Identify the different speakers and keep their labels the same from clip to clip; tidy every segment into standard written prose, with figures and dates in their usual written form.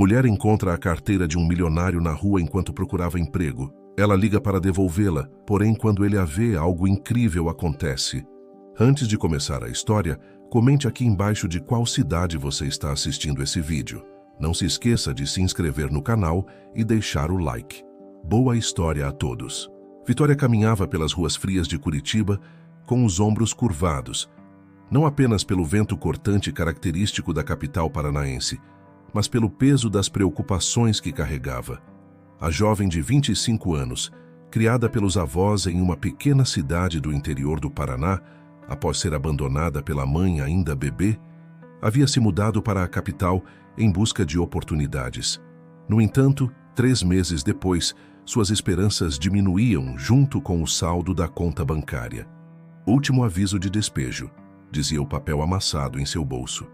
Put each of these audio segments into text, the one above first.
Speaker 1: Mulher encontra a carteira de um milionário na rua enquanto procurava emprego. Ela liga para devolvê-la, porém quando ele a vê, algo incrível acontece. Antes de começar a história, comente aqui embaixo de qual cidade você está assistindo esse vídeo. Não se esqueça de se inscrever no canal e deixar o like. Boa história a todos. Vitória caminhava pelas ruas frias de Curitiba com os ombros curvados, não apenas pelo vento cortante característico da capital paranaense, mas pelo peso das preocupações que carregava. A jovem de 25 anos, criada pelos avós em uma pequena cidade do interior do Paraná, após ser abandonada pela mãe ainda bebê, havia se mudado para a capital em busca de oportunidades. No entanto, 3 meses depois, suas esperanças diminuíam junto com o saldo da conta bancária. Último aviso de despejo, dizia o papel amassado em seu bolso.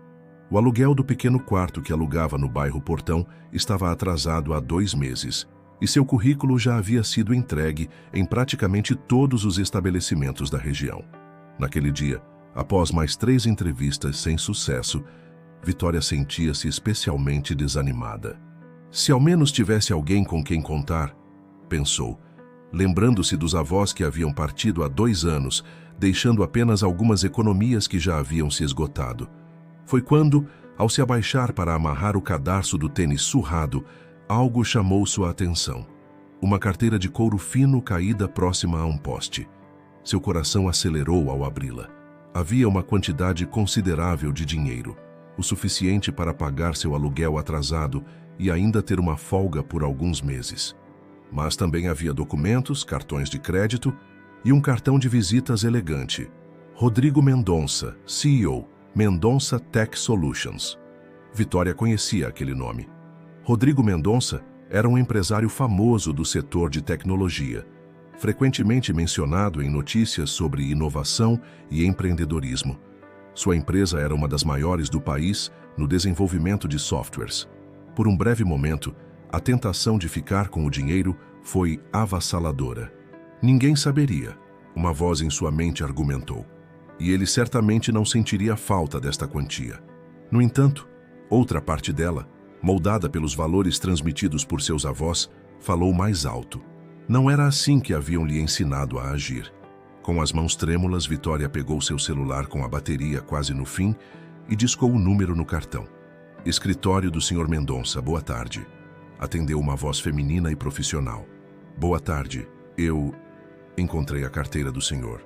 Speaker 1: O aluguel do pequeno quarto que alugava no bairro Portão estava atrasado há 2 meses, e seu currículo já havia sido entregue em praticamente todos os estabelecimentos da região. Naquele dia, após mais 3 entrevistas sem sucesso, Vitória sentia-se especialmente desanimada. Se ao menos tivesse alguém com quem contar, pensou, lembrando-se dos avós que haviam partido há 2 anos, deixando apenas algumas economias que já haviam se esgotado. Foi quando, ao se abaixar para amarrar o cadarço do tênis surrado, algo chamou sua atenção. Uma carteira de couro fino caída próxima a um poste. Seu coração acelerou ao abri-la. Havia uma quantidade considerável de dinheiro, o suficiente para pagar seu aluguel atrasado e ainda ter uma folga por alguns meses. Mas também havia documentos, cartões de crédito e um cartão de visitas elegante. Rodrigo Mendonça, CEO, Mendonça Tech Solutions. Vitória conhecia aquele nome. Rodrigo Mendonça era um empresário famoso do setor de tecnologia, frequentemente mencionado em notícias sobre inovação e empreendedorismo. Sua empresa era uma das maiores do país no desenvolvimento de softwares. Por um breve momento, a tentação de ficar com o dinheiro foi avassaladora. Ninguém saberia, uma voz em sua mente argumentou, e ele certamente não sentiria falta desta quantia. No entanto, outra parte dela, moldada pelos valores transmitidos por seus avós, falou mais alto. Não era assim que haviam lhe ensinado a agir. Com as mãos trêmulas, Vitória pegou seu celular com a bateria quase no fim e discou o número no cartão. Escritório do Sr. Mendonça, boa tarde. Atendeu uma voz feminina e profissional. Boa tarde, eu encontrei a carteira do senhor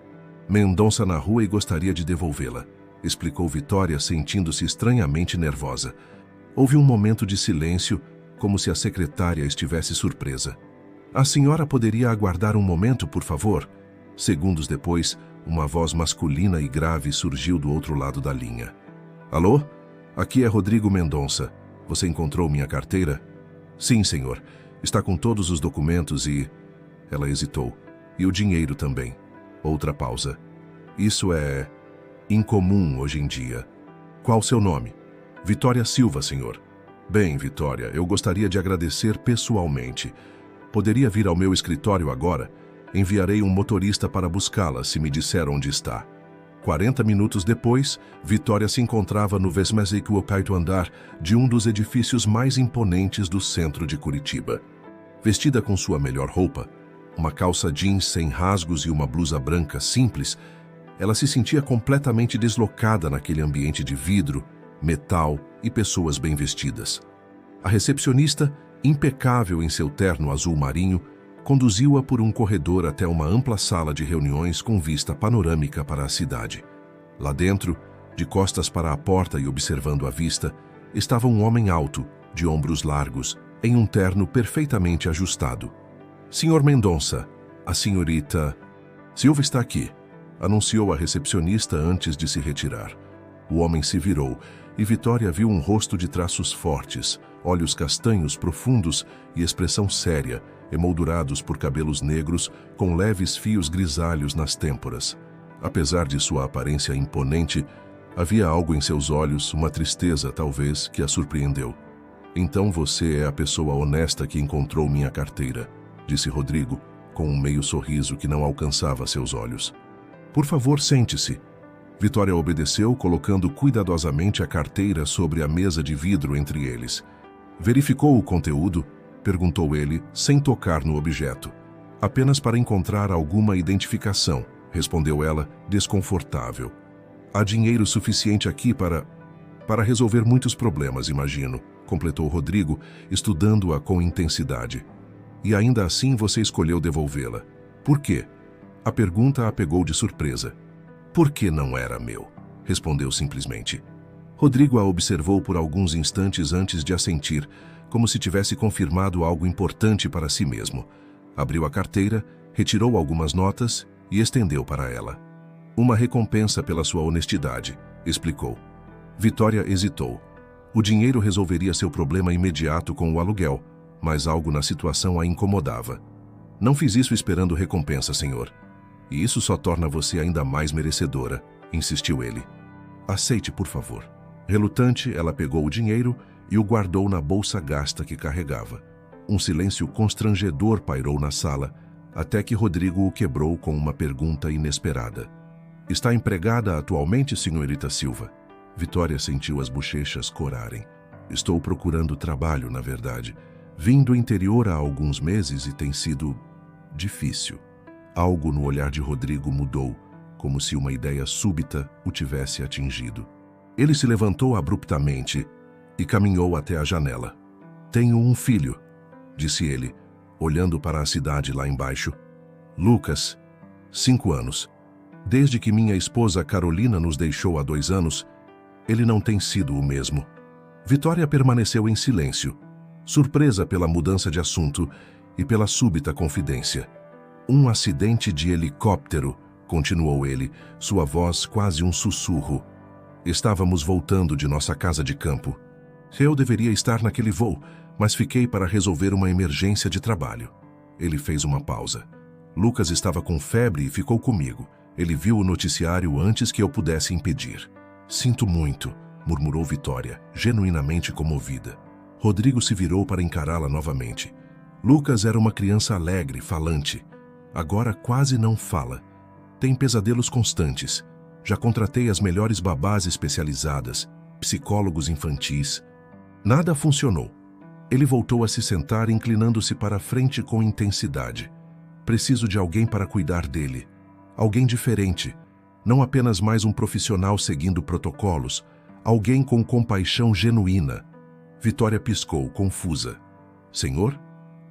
Speaker 1: Mendonça na rua e gostaria de devolvê-la, explicou Vitória, sentindo-se estranhamente nervosa. Houve um momento de silêncio, como se a secretária estivesse surpresa. A senhora poderia aguardar um momento, por favor? Segundos depois, uma voz masculina e grave surgiu do outro lado da linha. Alô? Aqui é Rodrigo Mendonça. Você encontrou minha carteira? Sim, senhor. Está com todos os documentos e... Ela hesitou. E o dinheiro também. Outra pausa. Isso é incomum hoje em dia. Qual seu nome? Vitória Silva, senhor. Bem, Vitória, eu gostaria de agradecer pessoalmente. Poderia vir ao meu escritório agora? Enviarei um motorista para buscá-la se me disser onde está. 40 minutos depois, Vitória se encontrava no 28º andar de um dos edifícios mais imponentes do centro de Curitiba. Vestida com sua melhor roupa, uma calça jeans sem rasgos e uma blusa branca simples, ela se sentia completamente deslocada naquele ambiente de vidro, metal e pessoas bem vestidas. A recepcionista, impecável em seu terno azul marinho, conduziu-a por um corredor até uma ampla sala de reuniões com vista panorâmica para a cidade. Lá dentro, de costas para a porta e observando a vista, estava um homem alto, de ombros largos, em um terno perfeitamente ajustado. Senhor Mendonça, a senhorita Silva está aqui, anunciou a recepcionista antes de se retirar. O homem se virou e Vitória viu um rosto de traços fortes, olhos castanhos profundos e expressão séria, emoldurados por cabelos negros com leves fios grisalhos nas têmporas. Apesar de sua aparência imponente, havia algo em seus olhos, uma tristeza, talvez, que a surpreendeu. Então você é a pessoa honesta que encontrou minha carteira, disse Rodrigo, com um meio sorriso que não alcançava seus olhos. Por favor, sente-se. Vitória obedeceu, colocando cuidadosamente a carteira sobre a mesa de vidro entre eles. Verificou o conteúdo? Perguntou ele, sem tocar no objeto. Apenas para encontrar alguma identificação, respondeu ela, desconfortável. Há dinheiro suficiente aqui para resolver muitos problemas, imagino, completou Rodrigo, estudando-a com intensidade. E ainda assim você escolheu devolvê-la. Por quê? A pergunta a pegou de surpresa. Porque não era meu, respondeu simplesmente. Rodrigo a observou por alguns instantes antes de assentir, como se tivesse confirmado algo importante para si mesmo. Abriu a carteira, retirou algumas notas e estendeu para ela. Uma recompensa pela sua honestidade, explicou. Vitória hesitou. O dinheiro resolveria seu problema imediato com o aluguel, mas algo na situação a incomodava. Não fiz isso esperando recompensa, senhor. E isso só torna você ainda mais merecedora, insistiu ele. Aceite, por favor. Relutante, ela pegou o dinheiro e o guardou na bolsa gasta que carregava. Um silêncio constrangedor pairou na sala, até que Rodrigo o quebrou com uma pergunta inesperada. Está empregada atualmente, senhorita Silva? Vitória sentiu as bochechas corarem. Estou procurando trabalho, na verdade. Vim do interior há alguns meses e tem sido difícil. Algo no olhar de Rodrigo mudou, como se uma ideia súbita o tivesse atingido. Ele se levantou abruptamente e caminhou até a janela. Tenho um filho, disse ele, olhando para a cidade lá embaixo. Lucas, 5 anos. Desde que minha esposa Carolina nos deixou há 2 anos, ele não tem sido o mesmo. Vitória permaneceu em silêncio, surpresa pela mudança de assunto e pela súbita confidência. Um acidente de helicóptero, continuou ele, sua voz quase um sussurro. Estávamos voltando de nossa casa de campo. Eu deveria estar naquele voo, mas fiquei para resolver uma emergência de trabalho. Ele fez uma pausa. Lucas estava com febre e ficou comigo. Ele viu o noticiário antes que eu pudesse impedir. Sinto muito, murmurou Vitória, genuinamente comovida. Rodrigo se virou para encará-la novamente. Lucas era uma criança alegre, falante. Agora quase não fala. Tem pesadelos constantes. Já contratei as melhores babás especializadas, psicólogos infantis. Nada funcionou. Ele voltou a se sentar, inclinando-se para a frente com intensidade. Preciso de alguém para cuidar dele. Alguém diferente. Não apenas mais um profissional seguindo protocolos. Alguém com compaixão genuína. Vitória piscou, confusa. Senhor?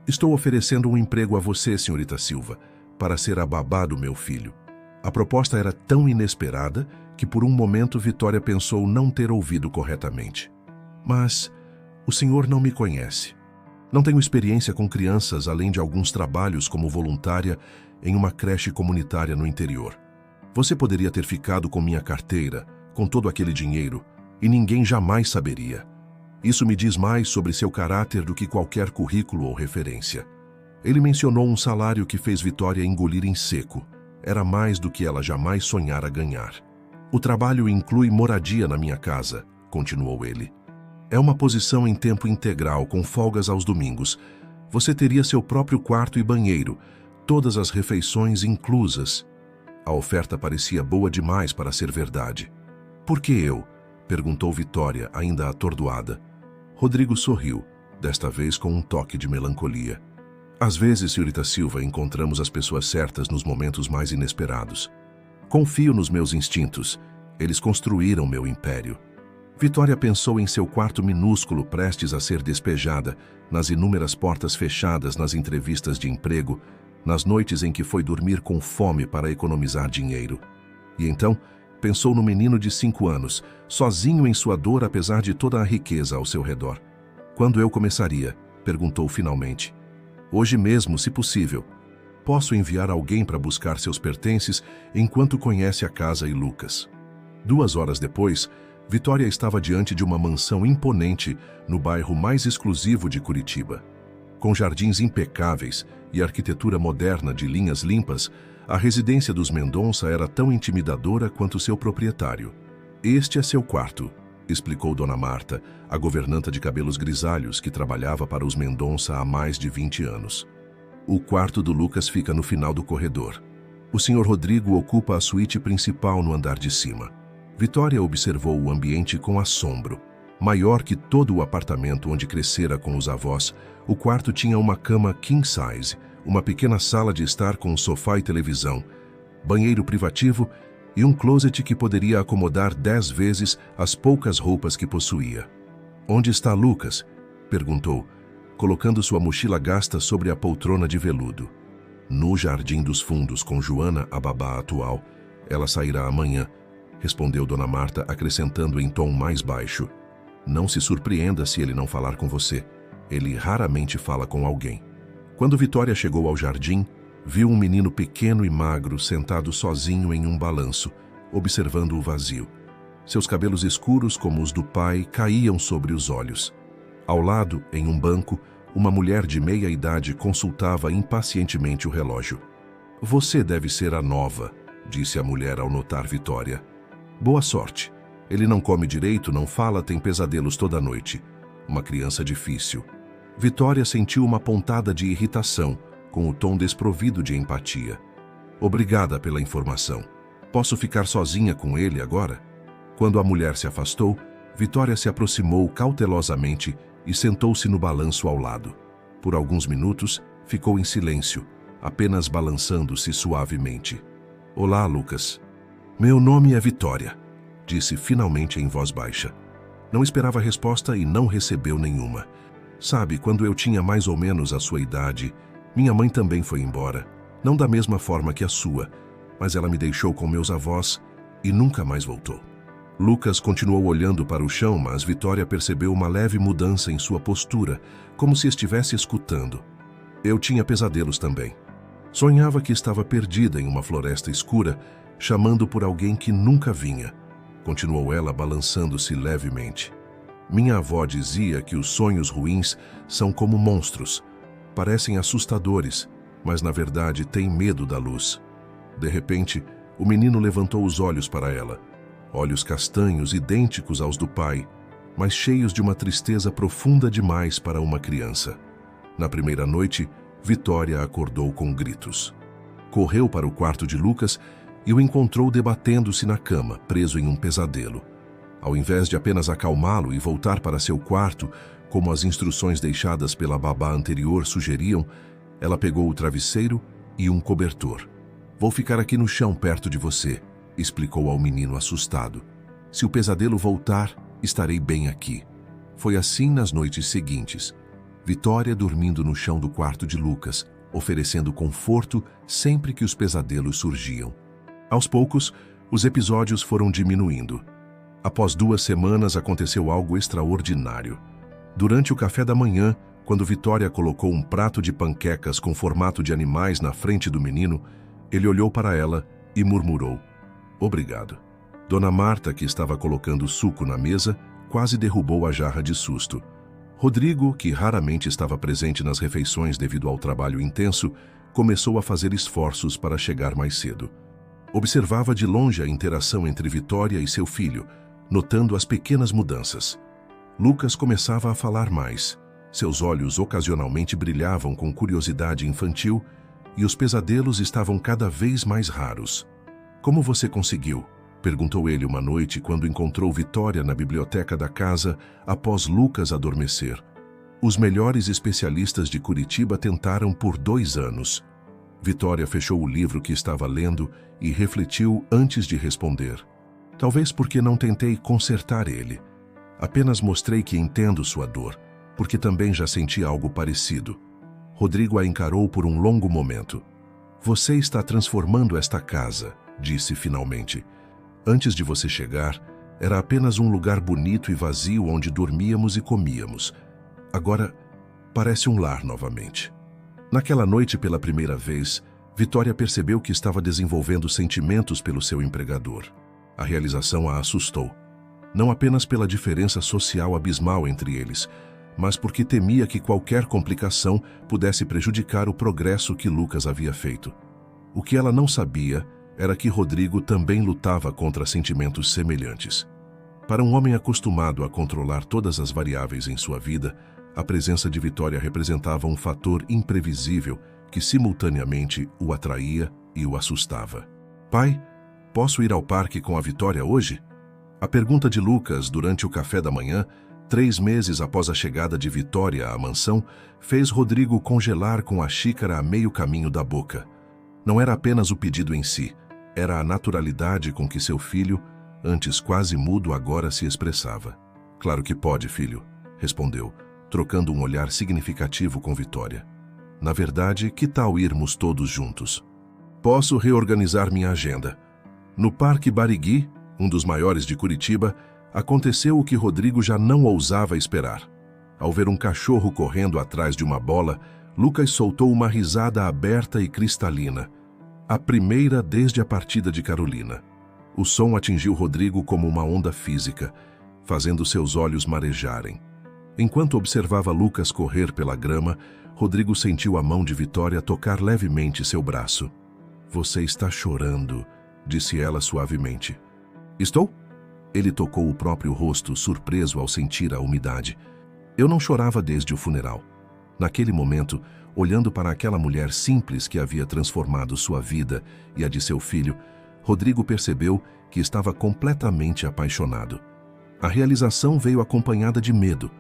Speaker 1: Estou oferecendo um emprego a você, senhorita Silva, para ser a babá do meu filho. A proposta era tão inesperada que por um momento Vitória pensou não ter ouvido corretamente. Mas o senhor não me conhece. Não tenho experiência com crianças além de alguns trabalhos como voluntária em uma creche comunitária no interior. Você poderia ter ficado com minha carteira, com todo aquele dinheiro, e ninguém jamais saberia. Isso me diz mais sobre seu caráter do que qualquer currículo ou referência. Ele mencionou um salário que fez Vitória engolir em seco. Era mais do que ela jamais sonhara ganhar. O trabalho inclui moradia na minha casa, continuou ele. É uma posição em tempo integral, com folgas aos domingos. Você teria seu próprio quarto e banheiro, todas as refeições inclusas. A oferta parecia boa demais para ser verdade. Por que eu? Perguntou Vitória, ainda atordoada. Rodrigo sorriu, desta vez com um toque de melancolia. Às vezes, senhorita Silva, encontramos as pessoas certas nos momentos mais inesperados. Confio nos meus instintos. Eles construíram meu império. Vitória pensou em seu quarto minúsculo prestes a ser despejada, nas inúmeras portas fechadas nas entrevistas de emprego, nas noites em que foi dormir com fome para economizar dinheiro. E então, pensou no menino de 5 anos, sozinho em sua dor apesar de toda a riqueza ao seu redor. Quando eu começaria? Perguntou finalmente. Hoje mesmo, se possível. Posso enviar alguém para buscar seus pertences enquanto conhece a casa e Lucas. 2 horas depois, Vitória estava diante de uma mansão imponente no bairro mais exclusivo de Curitiba. Com jardins impecáveis e arquitetura moderna de linhas limpas, a residência dos Mendonça era tão intimidadora quanto seu proprietário. Este é seu quarto, explicou Dona Marta, a governanta de cabelos grisalhos que trabalhava para os Mendonça há mais de 20 anos. O quarto do Lucas fica no final do corredor. O Sr. Rodrigo ocupa a suíte principal no andar de cima. Vitória observou o ambiente com assombro. Maior que todo o apartamento onde crescera com os avós, o quarto tinha uma cama king size, uma pequena sala de estar com sofá e televisão, banheiro privativo e um closet que poderia acomodar 10 vezes as poucas roupas que possuía. "Onde está Lucas?" perguntou, colocando sua mochila gasta sobre a poltrona de veludo. "No jardim dos fundos com Joana, a babá atual. Ela sairá amanhã", respondeu Dona Marta, acrescentando em tom mais baixo. "Não se surpreenda se ele não falar com você. Ele raramente fala com alguém." Quando Vitória chegou ao jardim, viu um menino pequeno e magro sentado sozinho em um balanço, observando o vazio. Seus cabelos escuros, como os do pai, caíam sobre os olhos. Ao lado, em um banco, uma mulher de meia idade consultava impacientemente o relógio. "Você deve ser a nova", disse a mulher ao notar Vitória. "Boa sorte. Ele não come direito, não fala, tem pesadelos toda noite. Uma criança difícil." Vitória sentiu uma pontada de irritação, com o tom desprovido de empatia. "Obrigada pela informação. Posso ficar sozinha com ele agora?" Quando a mulher se afastou, Vitória se aproximou cautelosamente e sentou-se no balanço ao lado. Por alguns minutos, ficou em silêncio, apenas balançando-se suavemente. "Olá, Lucas." "Meu nome é Vitória", disse finalmente em voz baixa. Não esperava resposta e não recebeu nenhuma. "Sabe, quando eu tinha mais ou menos a sua idade, minha mãe também foi embora. Não da mesma forma que a sua, mas ela me deixou com meus avós e nunca mais voltou." Lucas continuou olhando para o chão, mas Vitória percebeu uma leve mudança em sua postura, como se estivesse escutando. "Eu tinha pesadelos também. Sonhava que estava perdida em uma floresta escura, chamando por alguém que nunca vinha", continuou ela, balançando-se levemente. "Minha avó dizia que os sonhos ruins são como monstros. Parecem assustadores, mas na verdade têm medo da luz." De repente, o menino levantou os olhos para ela. Olhos castanhos, idênticos aos do pai, mas cheios de uma tristeza profunda demais para uma criança. Na primeira noite, Vitória acordou com gritos. Correu para o quarto de Lucas e o encontrou debatendo-se na cama, preso em um pesadelo. Ao invés de apenas acalmá-lo e voltar para seu quarto, como as instruções deixadas pela babá anterior sugeriam, ela pegou o travesseiro e um cobertor. "Vou ficar aqui no chão perto de você", explicou ao menino assustado. "Se o pesadelo voltar, estarei bem aqui." Foi assim nas noites seguintes. Vitória dormindo no chão do quarto de Lucas, oferecendo conforto sempre que os pesadelos surgiam. Aos poucos, os episódios foram diminuindo. Após 2 semanas, aconteceu algo extraordinário. Durante o café da manhã, quando Vitória colocou um prato de panquecas com formato de animais na frente do menino, ele olhou para ela e murmurou: "Obrigado." Dona Marta, que estava colocando suco na mesa, quase derrubou a jarra de susto. Rodrigo, que raramente estava presente nas refeições devido ao trabalho intenso, começou a fazer esforços para chegar mais cedo. Observava de longe a interação entre Vitória e seu filho, notando as pequenas mudanças. Lucas começava a falar mais. Seus olhos ocasionalmente brilhavam com curiosidade infantil e os pesadelos estavam cada vez mais raros. "Como você conseguiu?", perguntou ele uma noite quando encontrou Vitória na biblioteca da casa após Lucas adormecer. "Os melhores especialistas de Curitiba tentaram por 2 anos." Vitória fechou o livro que estava lendo e refletiu antes de responder. "Talvez porque não tentei consertar ele. Apenas mostrei que entendo sua dor, porque também já senti algo parecido." Rodrigo a encarou por um longo momento. "Você está transformando esta casa", disse finalmente. "Antes de você chegar, era apenas um lugar bonito e vazio onde dormíamos e comíamos. Agora, parece um lar novamente." Naquela noite, pela primeira vez, Vitória percebeu que estava desenvolvendo sentimentos pelo seu empregador. A realização a assustou. Não apenas pela diferença social abismal entre eles, mas porque temia que qualquer complicação pudesse prejudicar o progresso que Lucas havia feito. O que ela não sabia era que Rodrigo também lutava contra sentimentos semelhantes. Para um homem acostumado a controlar todas as variáveis em sua vida, a presença de Vitória representava um fator imprevisível que simultaneamente o atraía e o assustava. "Pai, posso ir ao parque com a Vitória hoje?" A pergunta de Lucas durante o café da manhã 3 meses após a chegada de Vitória à mansão, fez Rodrigo congelar com a xícara a meio caminho da boca. Não era apenas o pedido em si, era a naturalidade com que seu filho, antes quase mudo, agora se expressava. "Claro que pode, filho", respondeu, trocando um olhar significativo com Vitória. "Na verdade, que tal irmos todos juntos? Posso reorganizar minha agenda." No Parque Barigui, um dos maiores de Curitiba, aconteceu o que Rodrigo já não ousava esperar. Ao ver um cachorro correndo atrás de uma bola, Lucas soltou uma risada aberta e cristalina, a primeira desde a partida de Carolina. O som atingiu Rodrigo como uma onda física, fazendo seus olhos marejarem. Enquanto observava Lucas correr pela grama, Rodrigo sentiu a mão de Vitória tocar levemente seu braço. "Você está chorando", disse ela suavemente. "Estou?" Ele tocou o próprio rosto, surpreso ao sentir a umidade. "Eu não chorava desde o funeral." Naquele momento, olhando para aquela mulher simples que havia transformado sua vida e a de seu filho, Rodrigo percebeu que estava completamente apaixonado. A realização veio acompanhada de medo,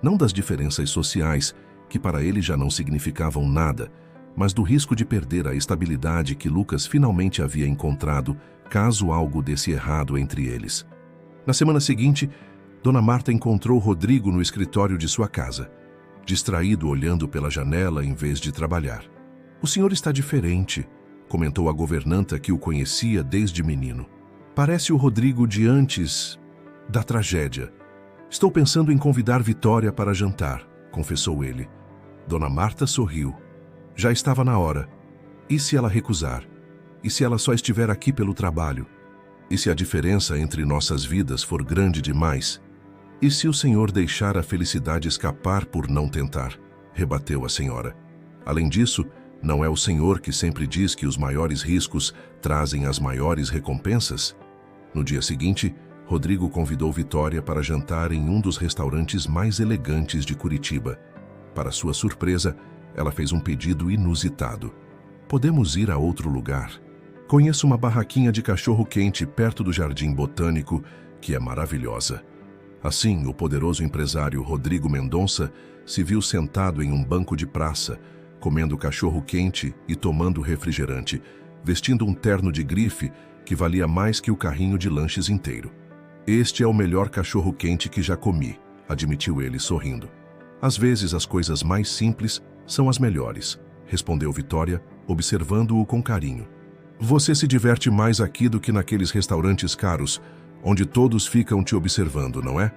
Speaker 1: não das diferenças sociais, que para ele já não significavam nada, mas do risco de perder a estabilidade que Lucas finalmente havia encontrado, caso algo desse errado entre eles. Na semana seguinte, Dona Marta encontrou Rodrigo no escritório de sua casa, distraído olhando pela janela em vez de trabalhar. "O senhor está diferente", comentou a governanta que o conhecia desde menino. "Parece o Rodrigo de antes da tragédia." "Estou pensando em convidar Vitória para jantar", confessou ele. Dona Marta sorriu. Já estava na hora. E se ela recusar? E se ela só estiver aqui pelo trabalho? E se a diferença entre nossas vidas for grande demais? E se o senhor deixar a felicidade escapar por não tentar? Rebateu a senhora. Além disso, não é o senhor que sempre diz que os maiores riscos trazem as maiores recompensas? No dia seguinte, Rodrigo convidou Vitória para jantar em um dos restaurantes mais elegantes de Curitiba. Para sua surpresa, ela fez um pedido inusitado. "Podemos ir a outro lugar? Conheço uma barraquinha de cachorro-quente perto do Jardim Botânico, que é maravilhosa." Assim, o poderoso empresário Rodrigo Mendonça se viu sentado em um banco de praça, comendo cachorro-quente e tomando refrigerante, vestindo um terno de grife que valia mais que o carrinho de lanches inteiro. "Este é o melhor cachorro-quente que já comi", admitiu ele sorrindo. "Às vezes as coisas mais simples são as melhores", respondeu Vitória, observando-o com carinho. "Você se diverte mais aqui do que naqueles restaurantes caros, onde todos ficam te observando, não é?"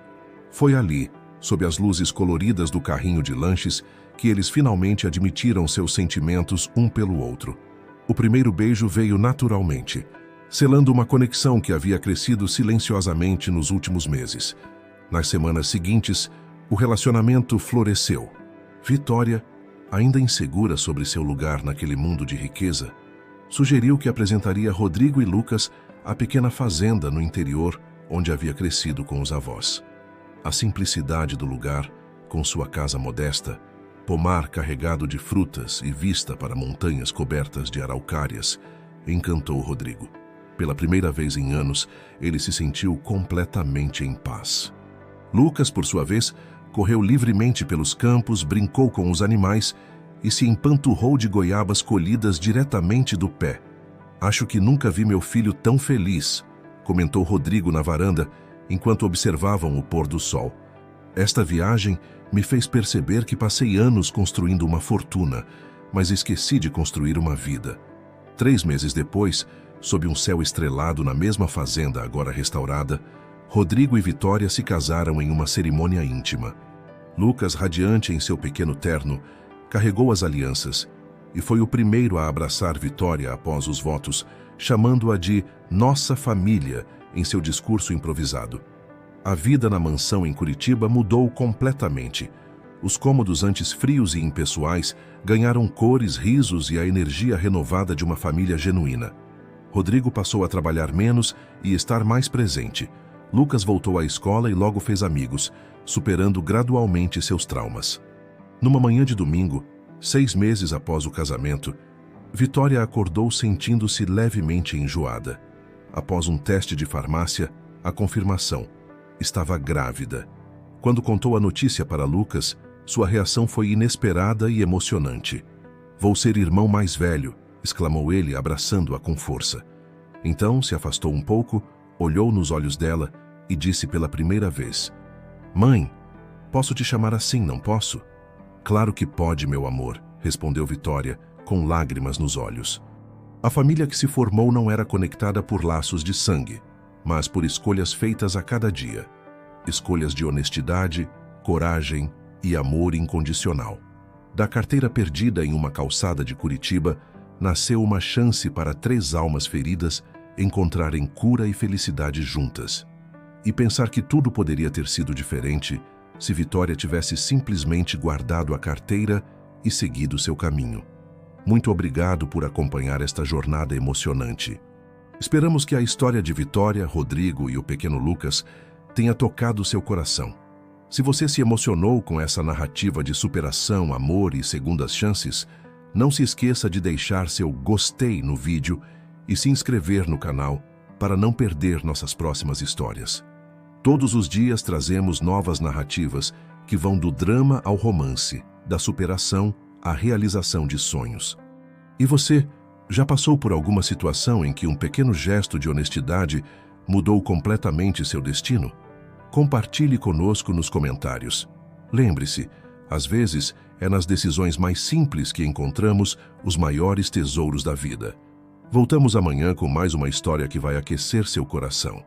Speaker 1: Foi ali, sob as luzes coloridas do carrinho de lanches, que eles finalmente admitiram seus sentimentos um pelo outro. O primeiro beijo veio naturalmente, selando uma conexão que havia crescido silenciosamente nos últimos meses. Nas semanas seguintes, o relacionamento floresceu. Vitória, ainda insegura sobre seu lugar naquele mundo de riqueza, sugeriu que apresentaria Rodrigo e Lucas à pequena fazenda no interior onde havia crescido com os avós. A simplicidade do lugar, com sua casa modesta, pomar carregado de frutas e vista para montanhas cobertas de araucárias, encantou Rodrigo. Pela primeira vez em anos, ele se sentiu completamente em paz. Lucas, por sua vez, correu livremente pelos campos, brincou com os animais e se empanturrou de goiabas colhidas diretamente do pé. "Acho que nunca vi meu filho tão feliz", comentou Rodrigo na varanda, enquanto observavam o pôr do sol. "Esta viagem me fez perceber que passei anos construindo uma fortuna, mas esqueci de construir uma vida." 3 meses depois, sob um céu estrelado na mesma fazenda agora restaurada, Rodrigo e Vitória se casaram em uma cerimônia íntima. Lucas, radiante em seu pequeno terno, carregou as alianças e foi o primeiro a abraçar Vitória após os votos, chamando-a de "nossa família" em seu discurso improvisado. A vida na mansão em Curitiba mudou completamente. Os cômodos antes frios e impessoais ganharam cores, risos e a energia renovada de uma família genuína. Rodrigo passou a trabalhar menos e estar mais presente. Lucas voltou à escola e logo fez amigos, superando gradualmente seus traumas. Numa manhã de domingo, 6 meses após o casamento, Vitória acordou sentindo-se levemente enjoada. Após um teste de farmácia, a confirmação: estava grávida. Quando contou a notícia para Lucas, sua reação foi inesperada e emocionante. "Vou ser irmão mais velho", exclamou ele, abraçando-a com força. Então se afastou um pouco, olhou nos olhos dela e disse pela primeira vez: "Mãe, posso te chamar assim, não posso?" "Claro que pode, meu amor", respondeu Vitória, com lágrimas nos olhos. A família que se formou não era conectada por laços de sangue, mas por escolhas feitas a cada dia. Escolhas de honestidade, coragem e amor incondicional. Da carteira perdida em uma calçada de Curitiba, nasceu uma chance para 3 almas feridas encontrarem cura e felicidade juntas. E pensar que tudo poderia ter sido diferente se Vitória tivesse simplesmente guardado a carteira e seguido seu caminho. Muito obrigado por acompanhar esta jornada emocionante. Esperamos que a história de Vitória, Rodrigo e o pequeno Lucas tenha tocado seu coração. Se você se emocionou com essa narrativa de superação, amor e segundas chances, não se esqueça de deixar seu gostei no vídeo e se inscrever no canal para não perder nossas próximas histórias. Todos os dias trazemos novas narrativas que vão do drama ao romance, da superação à realização de sonhos. E você, já passou por alguma situação em que um pequeno gesto de honestidade mudou completamente seu destino? Compartilhe conosco nos comentários. Lembre-se, às vezes é nas decisões mais simples que encontramos os maiores tesouros da vida. Voltamos amanhã com mais uma história que vai aquecer seu coração.